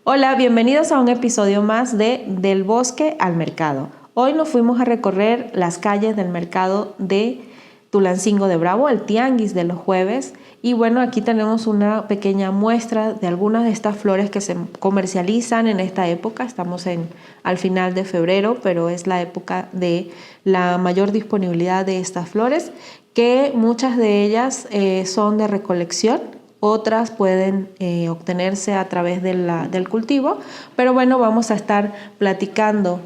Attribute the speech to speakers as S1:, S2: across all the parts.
S1: Hola, bienvenidos a un episodio más de Del Bosque al Mercado. Hoy nos fuimos a recorrer las calles del mercado de Tulancingo de Bravo, el tianguis de los jueves. Y bueno, aquí tenemos una pequeña muestra de algunas de estas flores que se comercializan en esta época. Estamos al final de febrero, pero es la época de la mayor disponibilidad de estas flores, que muchas de ellas son de recolección. Otras pueden obtenerse a través del cultivo, pero bueno, vamos a estar platicando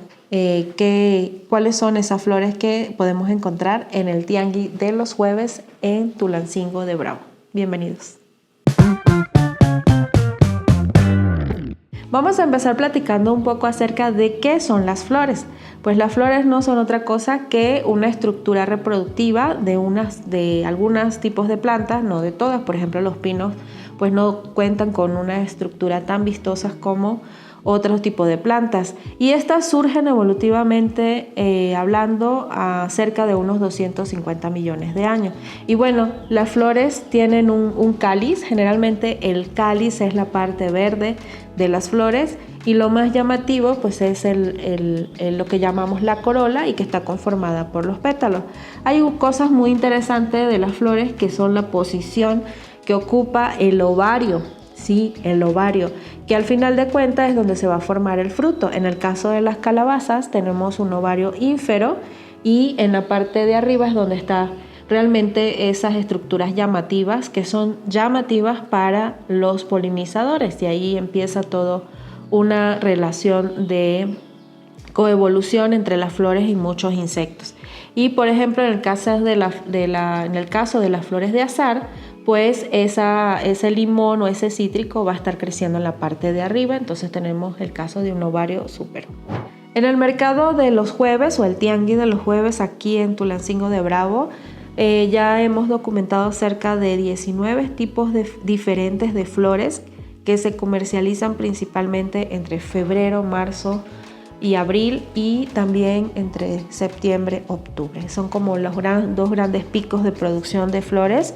S1: cuáles son esas flores que podemos encontrar en el tianguis de los jueves en Tulancingo de Bravo. Bienvenidos. Vamos a empezar platicando un poco acerca de qué son las flores. Pues las flores no son otra cosa que una estructura reproductiva de algunos tipos de plantas, no de todas. Por ejemplo, los pinos pues no cuentan con una estructura tan vistosas como otros tipos de plantas, y estas surgen evolutivamente hablando a cerca de unos 250 millones de años. Y bueno, las flores tienen un cáliz. Generalmente el cáliz es la parte verde de las flores, y lo más llamativo pues es lo que llamamos la corola, y que está conformada por los pétalos. Hay cosas muy interesantes de las flores, que son la posición que ocupa el ovario. Sí, el ovario, que al final de cuentas es donde se va a formar el fruto. En el caso de las calabazas tenemos un ovario ínfero, y en la parte de arriba es donde está realmente esas estructuras llamativas, que son llamativas para los polinizadores, y ahí empieza todo una relación de coevolución entre las flores y muchos insectos. Y por ejemplo, en el caso de las flores de azahar, pues ese limón o ese cítrico va a estar creciendo en la parte de arriba. Entonces tenemos el caso de un ovario súper. En el mercado de los jueves, o el tianguis de los jueves aquí en Tulancingo de Bravo, ya hemos documentado cerca de 19 tipos diferentes de flores que se comercializan principalmente entre febrero, marzo y abril, y también entre septiembre y octubre. Son como los dos grandes picos de producción de flores,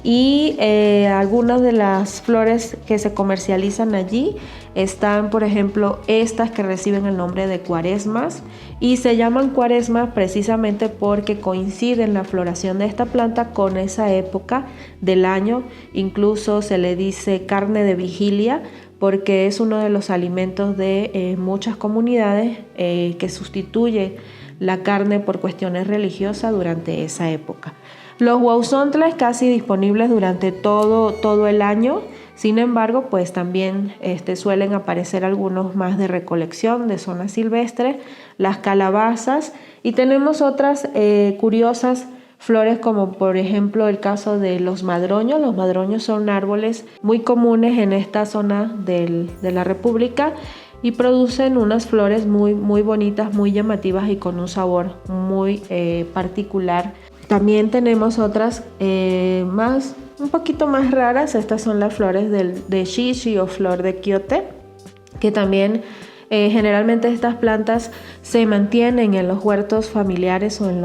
S1: y algunas de las flores que se comercializan allí están, por ejemplo, estas que reciben el nombre de cuaresmas, y se llaman cuaresmas precisamente porque coincide la floración de esta planta con esa época del año. Incluso se le dice carne de vigilia, porque es uno de los alimentos de muchas comunidades que sustituye la carne por cuestiones religiosas durante esa época. Los huauzontles casi disponibles durante todo el año. Sin embargo, pues también suelen aparecer algunos más de recolección de zona silvestre, las calabazas, y tenemos otras curiosas flores, como por ejemplo el caso de los madroños. Los madroños son árboles muy comunes en esta zona de la República, y producen unas flores muy, muy bonitas, muy llamativas, y con un sabor muy particular. También tenemos otras un poquito más raras. Estas son las flores de shishi o flor de quiote, que también generalmente estas plantas se mantienen en los huertos familiares o en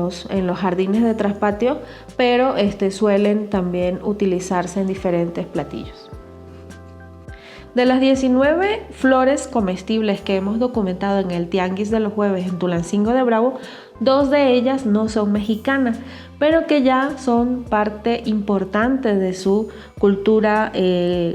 S1: los jardines de traspatio, pero suelen también utilizarse en diferentes platillos. De las 19 flores comestibles que hemos documentado en el tianguis de los jueves en Tulancingo de Bravo, 2 de ellas no son mexicanas, pero que ya son parte importante de su cultura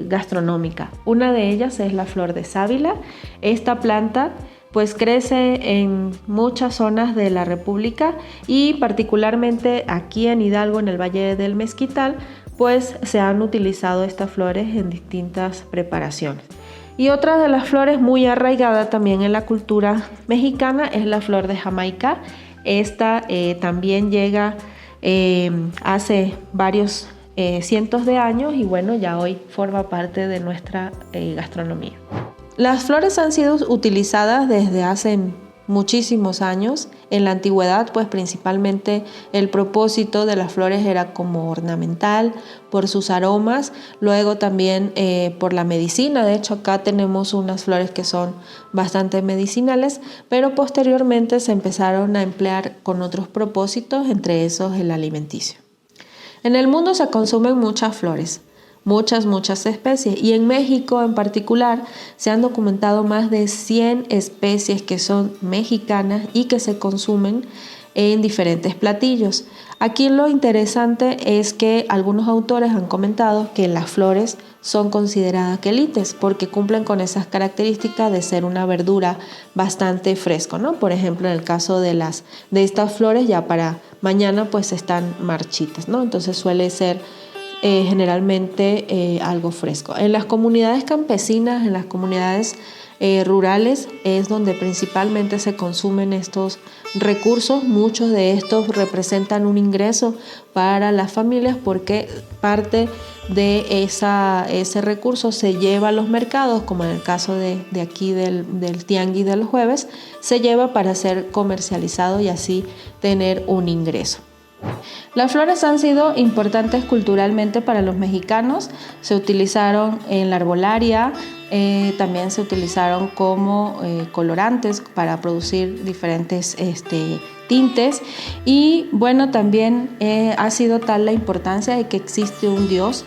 S1: gastronómica. Una de ellas es la flor de sábila. Esta planta pues crece en muchas zonas de la República, y particularmente aquí en Hidalgo, en el Valle del Mezquital, pues se han utilizado estas flores en distintas preparaciones. Y otra de las flores muy arraigada también en la cultura mexicana es la flor de Jamaica. Esta también llega hace varios cientos de años, y bueno, ya hoy forma parte de nuestra gastronomía. Las flores han sido utilizadas desde hace muchísimos años. En la antigüedad, pues principalmente el propósito de las flores era como ornamental, por sus aromas, luego también por la medicina. De hecho, acá tenemos unas flores que son bastante medicinales, pero posteriormente se empezaron a emplear con otros propósitos, entre esos el alimenticio. En el mundo se consumen muchas flores. muchas especies. Y en México en particular se han documentado más de 100 especies que son mexicanas y que se consumen en diferentes platillos. Aquí lo interesante es que algunos autores han comentado que las flores son consideradas quelites porque cumplen con esas características de ser una verdura bastante fresco, ¿no? Por ejemplo, en el caso de estas flores, ya para mañana pues están marchitas, ¿no? Entonces suele ser generalmente algo fresco. En las comunidades campesinas, en las comunidades rurales es donde principalmente se consumen estos recursos. Muchos de estos representan un ingreso para las familias porque parte de ese recurso se lleva a los mercados, como en el caso de aquí del tianguis de los jueves, se lleva para ser comercializado y así tener un ingreso. Las flores han sido importantes culturalmente para los mexicanos, se utilizaron en la arbolaria, también se utilizaron como colorantes para producir diferentes tintes y bueno, también ha sido tal la importancia de que existe un dios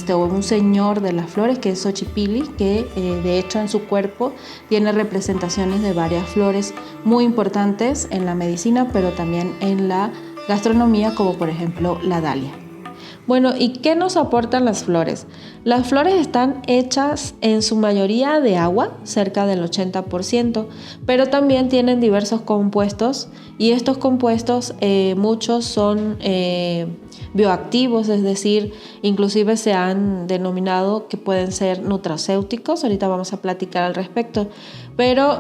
S1: o un señor de las flores que es Xochipilli, que de hecho en su cuerpo tiene representaciones de varias flores muy importantes en la medicina, pero también en la gastronomía, como por ejemplo la dalia. Bueno, ¿y qué nos aportan las flores? Las flores están hechas en su mayoría de agua, cerca del 80%, pero también tienen diversos compuestos y estos compuestos muchos son bioactivos, es decir, inclusive se han denominado que pueden ser nutracéuticos, ahorita vamos a platicar al respecto, pero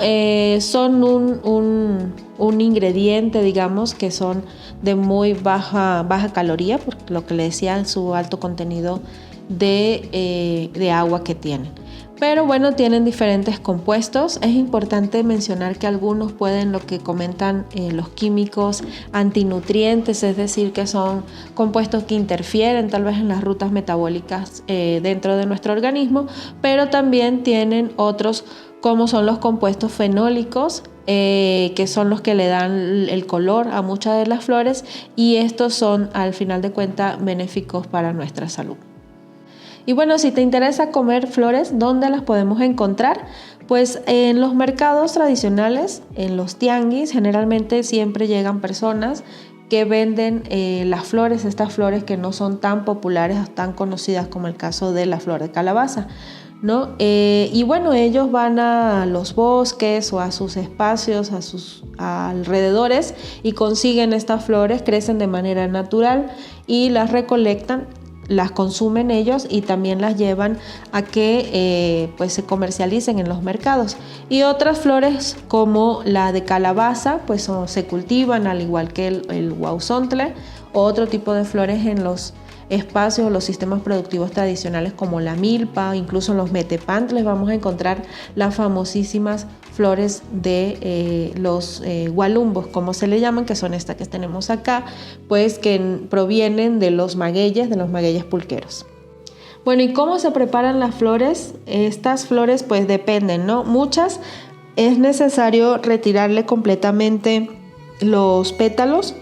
S1: son un ingrediente, digamos, que son de muy baja caloría, por lo que le decía, su alto contenido de agua que tienen. Pero bueno, tienen diferentes compuestos. Es importante mencionar que algunos pueden, lo que comentan los químicos, antinutrientes, es decir, que son compuestos que interfieren tal vez en las rutas metabólicas dentro de nuestro organismo, pero también tienen otros como son los compuestos fenólicos, que son los que le dan el color a muchas de las flores y estos son al final de cuentas benéficos para nuestra salud. Y bueno, si te interesa comer flores, ¿dónde las podemos encontrar? Pues en los mercados tradicionales, en los tianguis, generalmente siempre llegan personas que venden las flores, estas flores que no son tan populares o tan conocidas como el caso de la flor de calabaza, ¿no? Y bueno, ellos van a los bosques o a sus espacios, a sus alrededores y consiguen estas flores, crecen de manera natural y las recolectan, las consumen ellos y también las llevan a que pues se comercialicen en los mercados. Y otras flores como la de calabaza pues se cultivan al igual que el huauzontle o otro tipo de flores en los espacios o los sistemas productivos tradicionales como la milpa, incluso en los metepantles vamos a encontrar las famosísimas flores de los gualumbos, como se le llaman, que son estas que tenemos acá, pues que provienen de los magueyes pulqueros. Bueno, ¿y cómo se preparan las flores? Estas flores pues dependen, ¿no? Muchas es necesario retirarle completamente los pétalos,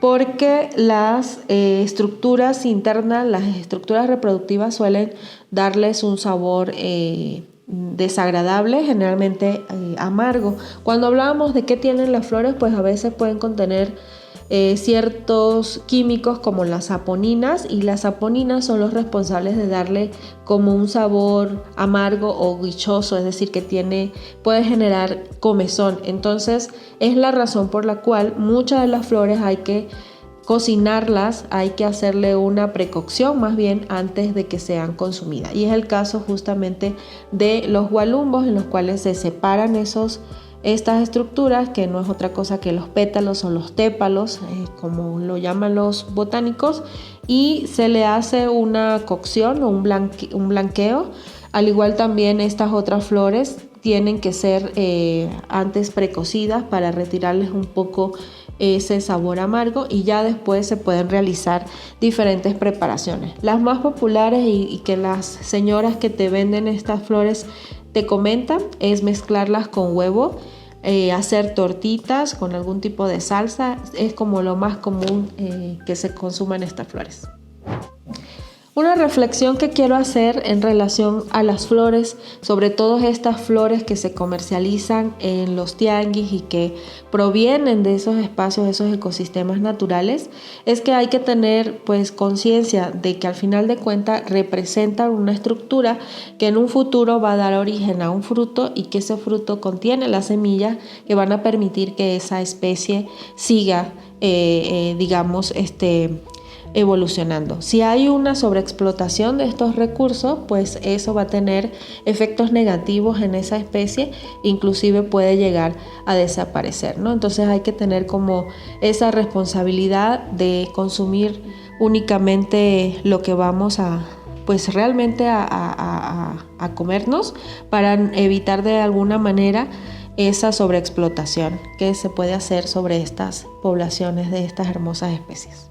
S1: porque las estructuras internas, las estructuras reproductivas suelen darles un sabor desagradable, generalmente amargo. Cuando hablábamos de qué tienen las flores, pues a veces pueden contener ciertos químicos como las saponinas, y las saponinas son los responsables de darle como un sabor amargo o guichoso, es decir, que puede generar comezón. Entonces es la razón por la cual muchas de las flores hay que cocinarlas, hay que hacerle una precocción más bien antes de que sean consumidas, y es el caso justamente de los gualumbos, en los cuales se separan estas estructuras, que no es otra cosa que los pétalos o los tépalos, como lo llaman los botánicos, y se le hace una cocción o un blanqueo. Al igual también estas otras flores tienen que ser antes precocidas para retirarles un poco ese sabor amargo, y ya después se pueden realizar diferentes preparaciones. Las más populares y que las señoras que te venden estas flores te comentan es mezclarlas con huevo, hacer tortitas con algún tipo de salsa, es como lo más común que se consuman estas flores. Una reflexión que quiero hacer en relación a las flores, sobre todo estas flores que se comercializan en los tianguis y que provienen de esos espacios, esos ecosistemas naturales, es que hay que tener pues conciencia de que al final de cuentas representan una estructura que en un futuro va a dar origen a un fruto y que ese fruto contiene las semillas que van a permitir que esa especie siga, evolucionando. Si hay una sobreexplotación de estos recursos, pues eso va a tener efectos negativos en esa especie, inclusive puede llegar a desaparecer, ¿no? Entonces hay que tener como esa responsabilidad de consumir únicamente lo que vamos a pues realmente a comernos, para evitar de alguna manera esa sobreexplotación que se puede hacer sobre estas poblaciones de estas hermosas especies.